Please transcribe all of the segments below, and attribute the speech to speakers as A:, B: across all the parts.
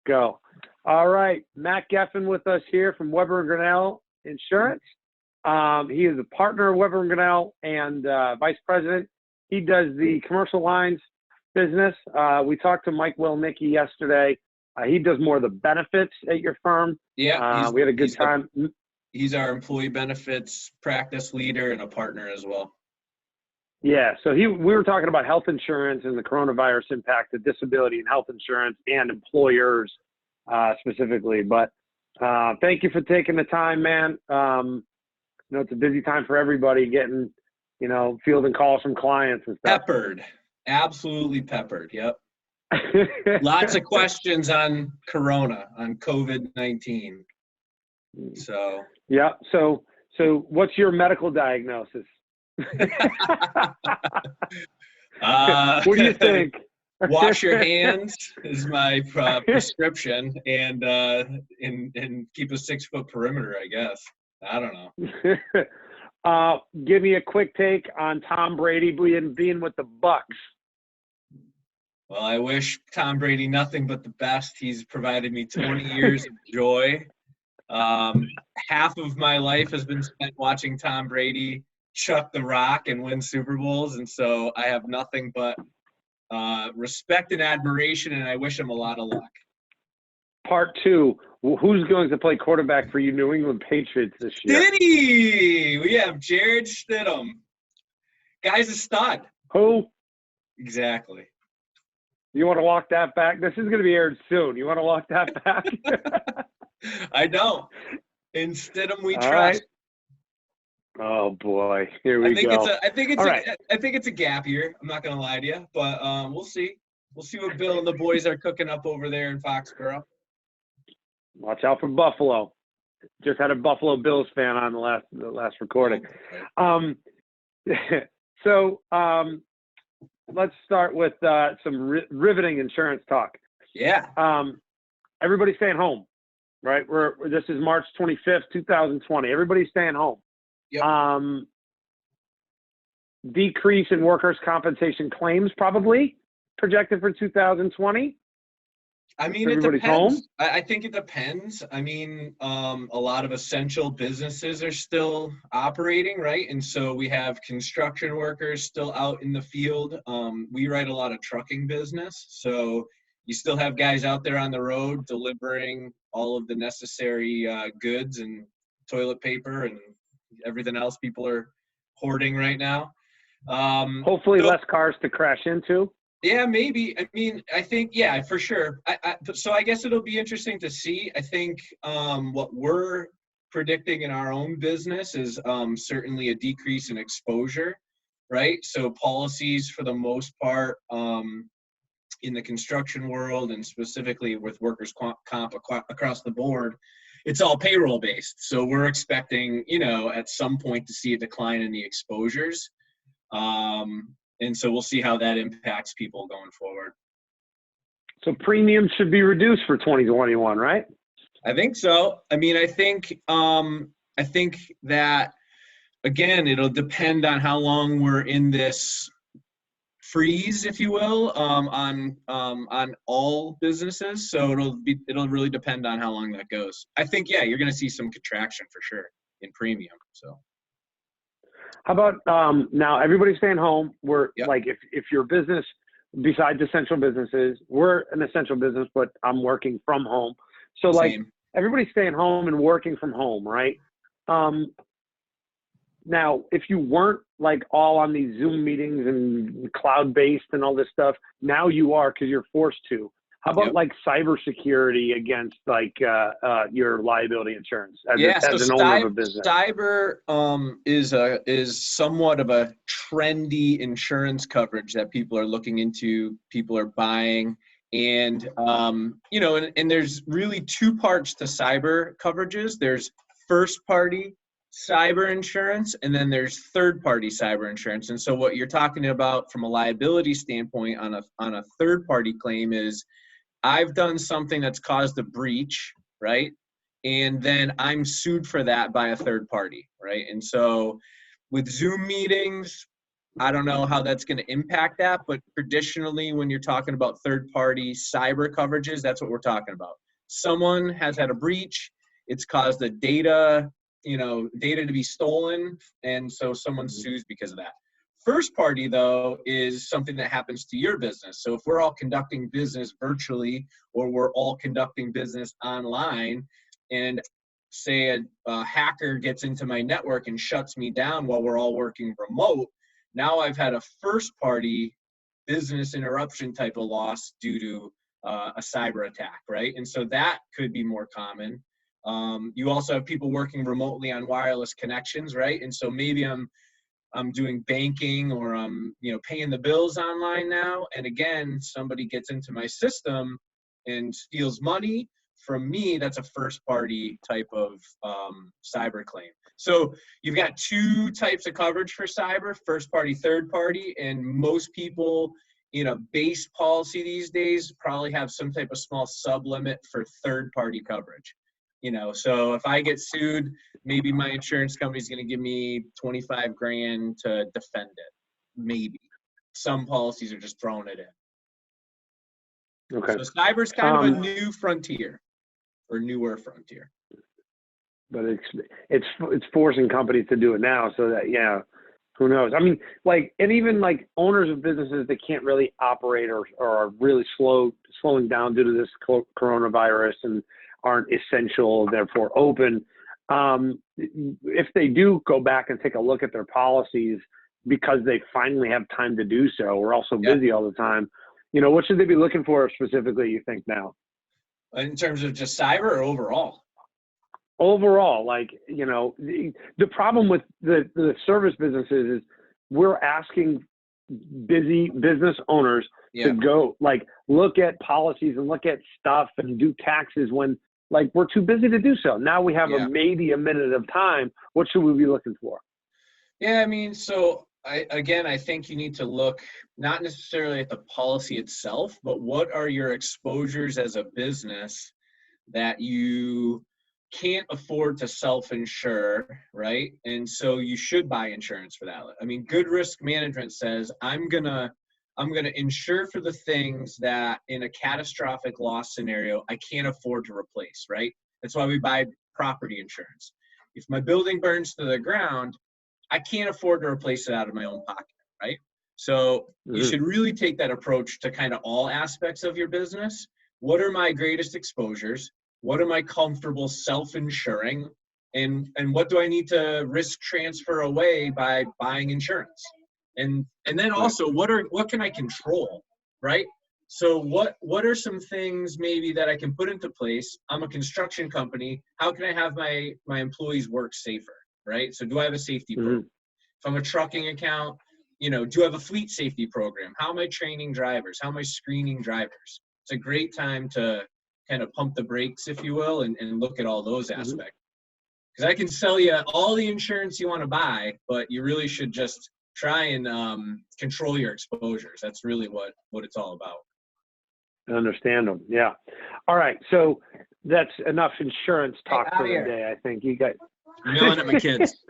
A: go. All right, Matt Geffin with us here from Weber and Grinnell Insurance. He is a partner of Weber and Grinnell and vice president. He does the commercial lines business. We talked to Mike Wilnicki yesterday. He does more of the benefits at your firm.
B: Yeah,
A: we had a good time.
B: He's our employee benefits practice leader and a partner as well.
A: Yeah, so we were talking about health insurance and the coronavirus impact of disability and health insurance and employers specifically. But thank you for taking the time, man. It's a busy time for everybody getting, fielding calls from clients and stuff.
B: Peppered, absolutely peppered. Yep. Lots of questions on Corona, on COVID-19. So.
A: Yeah. So what's your medical diagnosis? What do you think?
B: Wash your hands is my prescription, and keep a 6-foot perimeter, I guess. I don't know.
A: Give me a quick take on Tom Brady being with the Bucks.
B: Well, I wish Tom Brady nothing but the best. He's provided me 20 years of joy. Half of my life has been spent watching Tom Brady chuck the rock and win Super Bowls, and so I have nothing but respect and admiration, and I wish him a lot of luck.
A: Part 2, who's going to play quarterback for you New England Patriots this year?
B: Stiddy! We have Jared Stidham. Guy's a stud.
A: Who?
B: Exactly.
A: You want to walk that back? This is going to be aired soon. You want to walk that back?
B: I don't. In Stidham we trust.
A: Right. Oh boy, here we go.
B: I think it's a gap year. I'm not gonna lie to you, but we'll see. We'll see what Bill and the boys are cooking up over there in Foxborough.
A: Watch out for Buffalo. Just had a Buffalo Bills fan on the last recording. So let's start with some riveting insurance talk.
B: Yeah.
A: Everybody's staying home, right? This is March 25th, 2020. Everybody's staying home.
B: Yep.
A: Decrease in workers' compensation claims probably projected for 2020.
B: I mean, it depends. Home. I think it depends. I mean, a lot of essential businesses are still operating, right? And so we have construction workers still out in the field. We write a lot of trucking business. So you still have guys out there on the road delivering all of the necessary goods and toilet paper and everything else people are hoarding right now.
A: Hopefully less cars to crash into.
B: Yeah, maybe. I mean, I think, yeah, for sure. So I guess it'll be interesting to see. I think what we're predicting in our own business is certainly a decrease in exposure, right? So policies for the most part in the construction world and specifically with workers' comp across the board, it's all payroll based. So we're expecting, at some point to see a decline in the exposures. And so we'll see how that impacts people going forward.
A: So premiums should be reduced for 2021, right?
B: I think so. I mean, I think that, again, it'll depend on how long we're in this freeze, if you will, on all businesses. So it'll really depend on how long that goes. I think, yeah, you're going to see some contraction for sure in premium. So.
A: How about now everybody's staying home. We're like, if your business, besides essential businesses, we're an essential business, but I'm working from home. So like everybody's staying home and working from home, right? Now, if you weren't like all on these Zoom meetings and cloud-based and all this stuff, now you are because you're forced to. How about like cybersecurity against like your liability insurance as an owner of a business?
B: Cyber is somewhat of a trendy insurance coverage that people are looking into, people are buying, and and there's really two parts to cyber coverages. There's first-party cyber insurance, and then there's third-party cyber insurance. And so what you're talking about from a liability standpoint on a third-party claim is, I've done something that's caused a breach, right? And then I'm sued for that by a third party, right? And so with Zoom meetings, I don't know how that's going to impact that, but traditionally when you're talking about third-party cyber coverages, that's what we're talking about. Someone has had a breach, it's caused the data to be stolen, and so someone sues because of that. First party, though, is something that happens to your business. So if we're all conducting business virtually, or we're all conducting business online, and say a hacker gets into my network and shuts me down while we're all working remote, now I've had a first party business interruption type of loss due to a cyber attack, right? And so that could be more common. You also have people working remotely on wireless connections, right? And so maybe I'm doing banking, or I'm paying the bills online now, and again somebody gets into my system and steals money from me. That's a first party type of cyber claim. So you've got two types of coverage for cyber: first party, third party. And most people in a base policy these days probably have some type of small sub limit for third party coverage. So if I get sued, maybe my insurance company's going to give me 25 grand to defend it. Maybe. Some policies are just throwing it in.
A: Okay.
B: So cyber's kind of a new frontier, or newer frontier.
A: But it's forcing companies to do it now, so that, who knows? I mean, and even owners of businesses that can't really operate, or are really slowing down due to this coronavirus and aren't essential, therefore open. If they do go back and take a look at their policies because they finally have time to do so, we're also busy all the time. What should they be looking for specifically, you think, now?
B: In terms of just cyber, or overall?
A: Overall, the problem with the service businesses is we're asking busy business owners to go look at policies and look at stuff and do taxes when we're too busy to do so. Now we have maybe a minute of time. What should we be looking for?
B: Yeah, I mean, so I think you need to look not necessarily at the policy itself, but what are your exposures as a business that you can't afford to self-insure, right? And so you should buy insurance for that. I mean, good risk management says I'm gonna insure for the things that in a catastrophic loss scenario I can't afford to replace, right? That's why we buy property insurance. If my building burns to the ground, I can't afford to replace it out of my own pocket, right? So you should really take that approach to kind of all aspects of your business. What are my greatest exposures? What am I comfortable self-insuring? And what do I need to risk transfer away by buying insurance? And then also, what can I control, right? So what are some things maybe that I can put into place? I'm a construction company. How can I have my employees work safer, right? So do I have a safety program? If I'm a trucking account, do I have a fleet safety program? How am I training drivers? How am I screening drivers? It's a great time to kind of pump the brakes, if you will, and look at all those aspects. Because I can sell you all the insurance you want to buy, but you really should just try and control your exposures. That's really what it's all about.
A: I understand them. Yeah. All right. So that's enough insurance talk for the day. I think you got
B: yelling at my kids.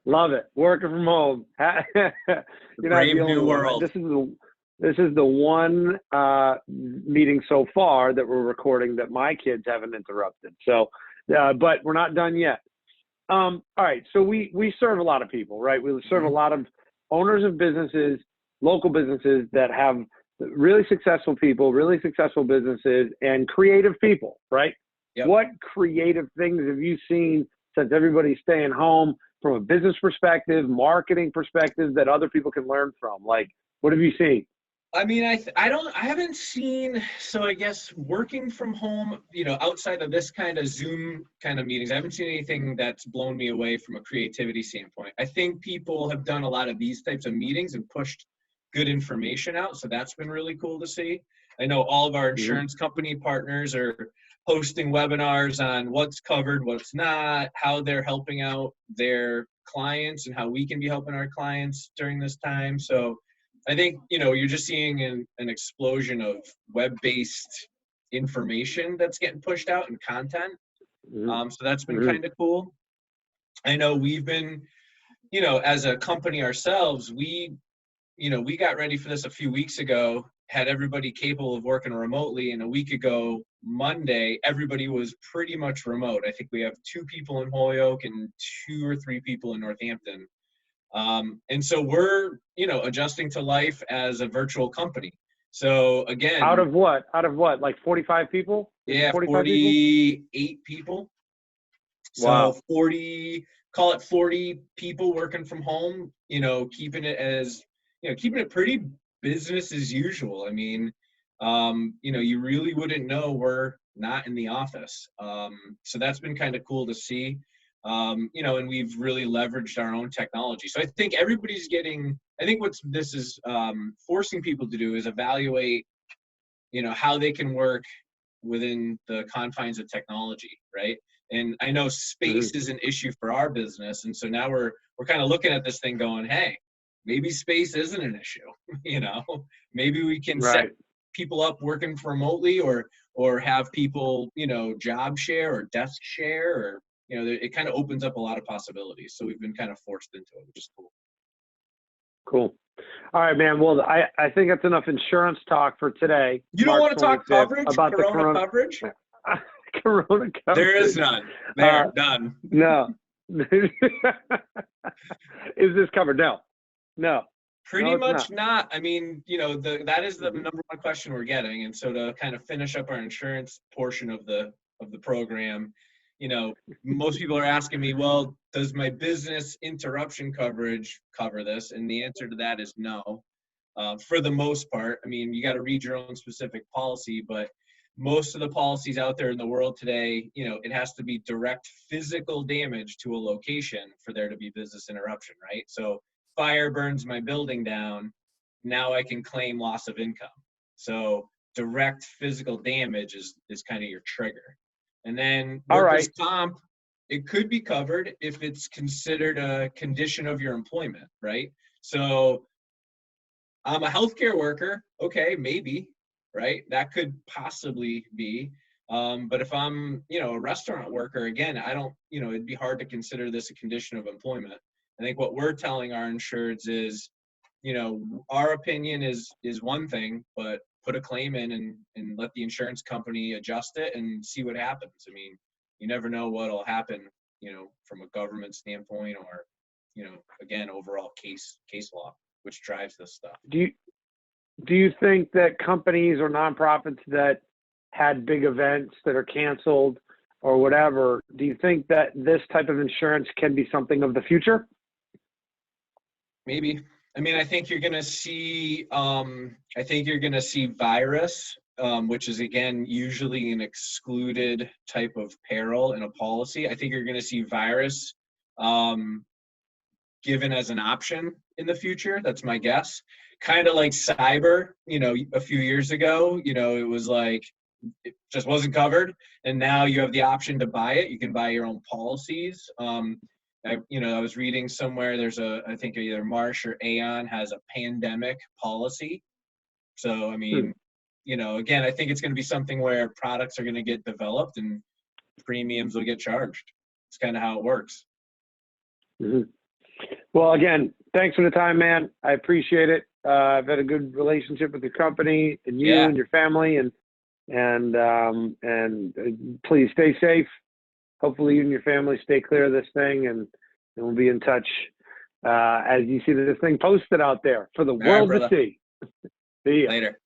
A: Love it. Working from home.
B: Brave new world.
A: This is the one meeting so far that we're recording that my kids haven't interrupted. So, but we're not done yet. All right. So we serve a lot of people, right? We serve a lot of owners of businesses, local businesses that have really successful people, really successful businesses, and creative people, right? Yep. What creative things have you seen since everybody's staying home from a business perspective, marketing perspective, that other people can learn from? What have you seen?
B: I mean, I haven't seen, so I guess working from home, outside of this kind of Zoom kind of meetings, I haven't seen anything that's blown me away from a creativity standpoint. I think people have done a lot of these types of meetings and pushed good information out. So that's been really cool to see. I know all of our insurance company partners are hosting webinars on what's covered, what's not, how they're helping out their clients, and how we can be helping our clients during this time. So I think, you're just seeing an explosion of web-based information that's getting pushed out and content. So that's been kind of cool. I know we've been, as a company ourselves, we got ready for this a few weeks ago, had everybody capable of working remotely, and a week ago, Monday, everybody was pretty much remote. I think we have 2 people in Holyoke and 2 or 3 people in Northampton. And so we're, adjusting to life as a virtual company. So again,
A: Out of what? Like 45 people?
B: Yeah,
A: 45
B: 48 people. So
A: Wow.
B: 40, call it 40 people working from home, keeping it pretty business as usual. I mean, you really wouldn't know we're not in the office. So that's been kind of cool to see. And we've really leveraged our own technology. So I think I think what this is forcing people to do is evaluate, how they can work within the confines of technology, right? And I know space is an issue for our business, and so now we're kind of looking at this thing going, hey, maybe space isn't an issue. Maybe we can set people up working remotely, or have people, job share or desk share, or it kind of opens up a lot of possibilities. So we've been kind of forced into it, which is cool.
A: Cool. All right, man. Well, I think that's enough insurance talk for today.
B: You don't want to talk coverage?
A: About
B: Corona coverage?
A: Corona coverage.
B: There is none. None.
A: No. Is this covered? No.
B: Pretty much not. I mean, that is the number one question we're getting. And so to kind of finish up our insurance portion of the program, most people are asking me, well, does my business interruption coverage cover this? And the answer to that is no. For the most part, I mean, you got to read your own specific policy, but most of the policies out there in the world today, it has to be direct physical damage to a location for there to be business interruption, right? So fire burns my building down, now I can claim loss of income. So direct physical damage is kind of your trigger. And then workers' comp, it could be covered if it's considered a condition of your employment, right? So I'm a healthcare worker, okay, maybe, right? That could possibly be. But if I'm, a restaurant worker, again, I don't, it'd be hard to consider this a condition of employment. I think what we're telling our insureds is, our opinion is one thing, but put a claim in and let the insurance company adjust it and see what happens. I mean, you never know what'll happen, from a government standpoint or, again, overall case law, which drives this stuff.
A: Do you think that companies or nonprofits that had big events that are canceled or whatever, do you think that this type of insurance can be something of the future?
B: Maybe. I mean, I think you're going to see virus, which is, again, usually an excluded type of peril in a policy. I think you're going to see virus given as an option in the future. That's my guess. Kind of like cyber, a few years ago, it was like, it just wasn't covered. And now you have the option to buy it. You can buy your own policies. I was reading somewhere there's I think either Marsh or Aon has a pandemic policy. So, I mean, again, I think it's going to be something where products are going to get developed and premiums will get charged. It's kind of how it works.
A: Mm-hmm. Well, again, thanks for the time, man. I appreciate it. I've had a good relationship with your company and you and your family, and please stay safe. Hopefully you and your family stay clear of this thing, and we'll be in touch as you see this thing posted out there for the world to see. See ya.
B: Later.